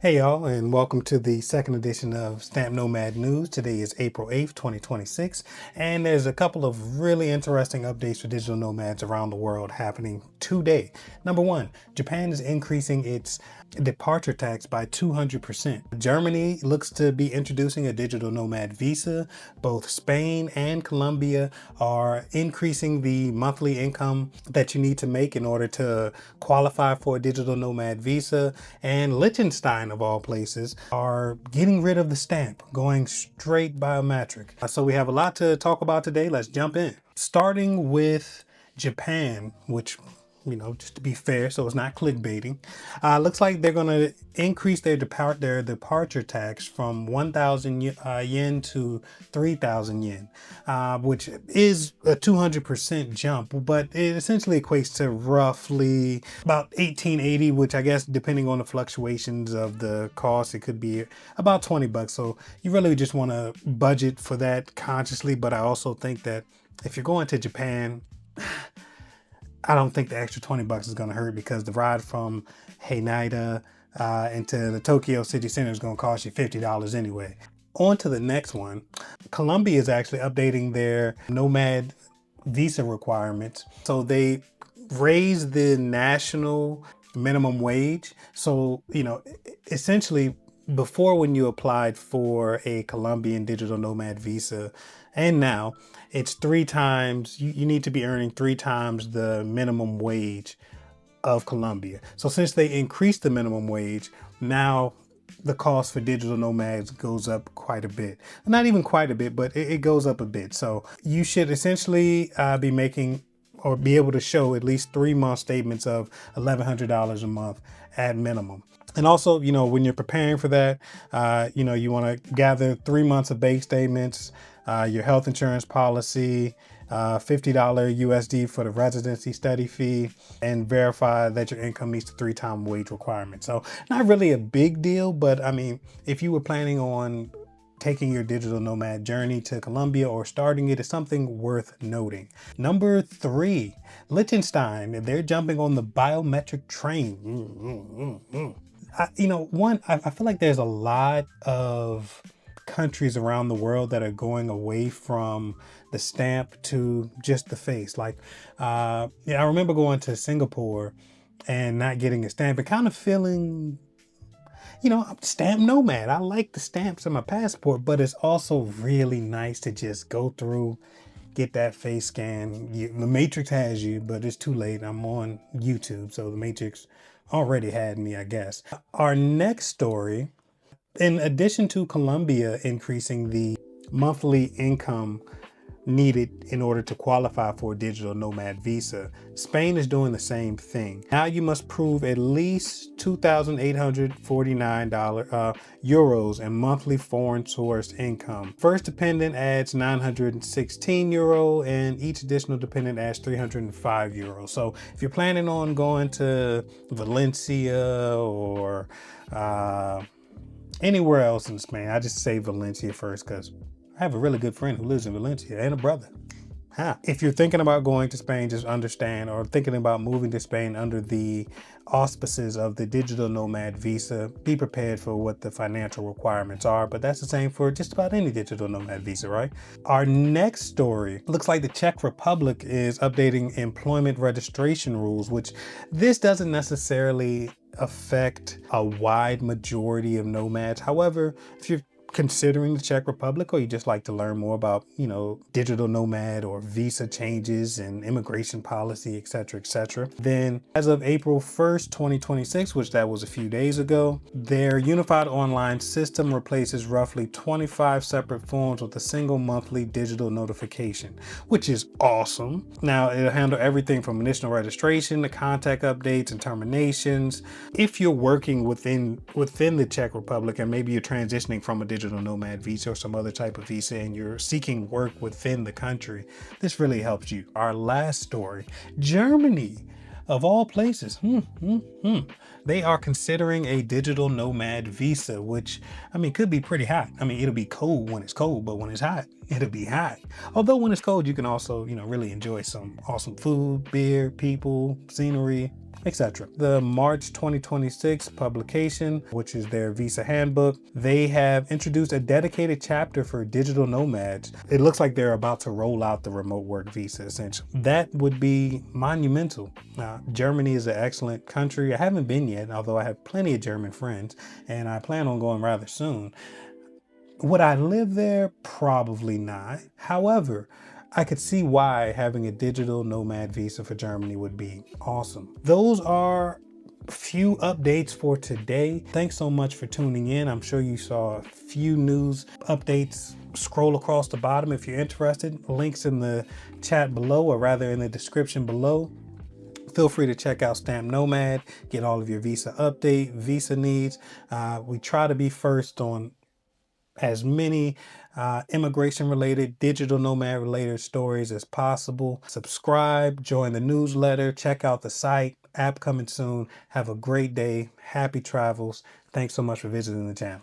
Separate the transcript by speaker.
Speaker 1: Hey y'all, and welcome to the second edition of Stamp Nomad News. Today is April 8th, 2026, and there's a couple of really interesting updates for digital nomads around the world happening today. Number one, Japan is increasing its departure tax by 200%. Germany looks to be introducing a digital nomad visa. Both Spain and Colombia are increasing the monthly income that you need to make in order to qualify for a digital nomad visa. And Liechtenstein, of all places, are getting rid of the stamp, going straight biometric. So we have a lot to talk about today. Let's jump in. Starting with Japan, which, just to be fair, so it's not clickbaiting. Looks like they're going to increase their departure tax from 1,000 yen to 3,000 yen, which is a 200% jump, but it essentially equates to roughly about 1880, which I guess depending on the fluctuations of the cost, it could be about 20 bucks. So you really just want to budget for that consciously. But I also think that if you're going to Japan, I don't think the extra 20 bucks is going to hurt, because the ride from Haneda into the Tokyo city center is going to cost you $50 anyway. On to the next one. Colombia is actually updating their Nomad visa requirements. So they raised the national minimum wage. So, essentially before, when you applied for a Colombian digital nomad visa, and now it's three times, you need to be earning three times the minimum wage of Colombia. So since they increased the minimum wage, now the cost for digital nomads goes up quite a bit. Not even quite a bit, but it goes up a bit. So you should essentially be making, or be able to show, at least 3-month statements of $1,100 a month at minimum. And also, when you're preparing for that, you want to gather 3 months of bank statements, your health insurance policy, $50 USD for the residency study fee, and verify that your income meets the 3-time wage requirement. So not really a big deal, but I mean, if you were planning on taking your digital nomad journey to Colombia or starting it, is something worth noting. Number 3, Liechtenstein, they're jumping on the biometric train. I feel like there's a lot of countries around the world that are going away from the stamp to just the face. I remember going to Singapore and not getting a stamp and kind of feeling, I'm stamp nomad. I like the stamps in my passport, but it's also really nice to just go through, get that face scan. The Matrix has you, but it's too late. I'm on YouTube, so the Matrix already had me, I guess. Our next story, in addition to Colombia increasing the monthly income needed in order to qualify for a digital nomad visa, Spain is doing the same thing. Now you must prove at least 2,849 euros in monthly foreign source income. First dependent adds 916 euro, and each additional dependent adds 305 euro. So if you're planning on going to Valencia or anywhere else in Spain, I just say Valencia first, because I have a really good friend who lives in Valencia, and a brother. If you're thinking about going to Spain, just understand, or thinking about moving to Spain under the auspices of the digital nomad visa, be prepared for what the financial requirements are. But that's the same for just about any digital nomad visa, right? Our next story looks like the Czech Republic is updating employment registration rules, which this doesn't necessarily affect a wide majority of nomads. However, if you're considering the Czech Republic, or you just like to learn more about, digital nomad or visa changes and immigration policy, etc., then as of April 1st, 2026, which that was a few days ago, their unified online system replaces roughly 25 separate forms with a single monthly digital notification, which is awesome. Now it'll handle everything from initial registration to contact updates and terminations. If you're working within the Czech Republic, and maybe you're transitioning from a digital nomad visa or some other type of visa, and you're seeking work within the country, this really helps you. Our last story, Germany, of all places, they are considering a digital nomad visa, which, could be pretty hot. It'll be cold when it's cold, but when it's hot, it'll be hot. Although when it's cold, you can also, really enjoy some awesome food, beer, people, scenery, etc. The March 2026 publication, which is their visa handbook, they have introduced a dedicated chapter for digital nomads. It looks like they're about to roll out the remote work visa, essentially. That would be monumental. Germany is an excellent country. I haven't been yet, although I have plenty of German friends, and I plan on going rather soon. Would I live there? Probably not. However, I could see why having a digital nomad visa for Germany would be awesome. Those are a few updates for today. Thanks so much for tuning in. I'm sure you saw a few news updates. Scroll across the bottom if you're interested. Links in the chat below, or rather in the description below. Feel free to check out Stamp Nomad, get all of your visa update, visa needs. We try to be first on as many immigration related, digital nomad related stories as possible. Subscribe, join the newsletter, check out the site, app coming soon. Have a great day. Happy travels. Thanks so much for visiting the channel.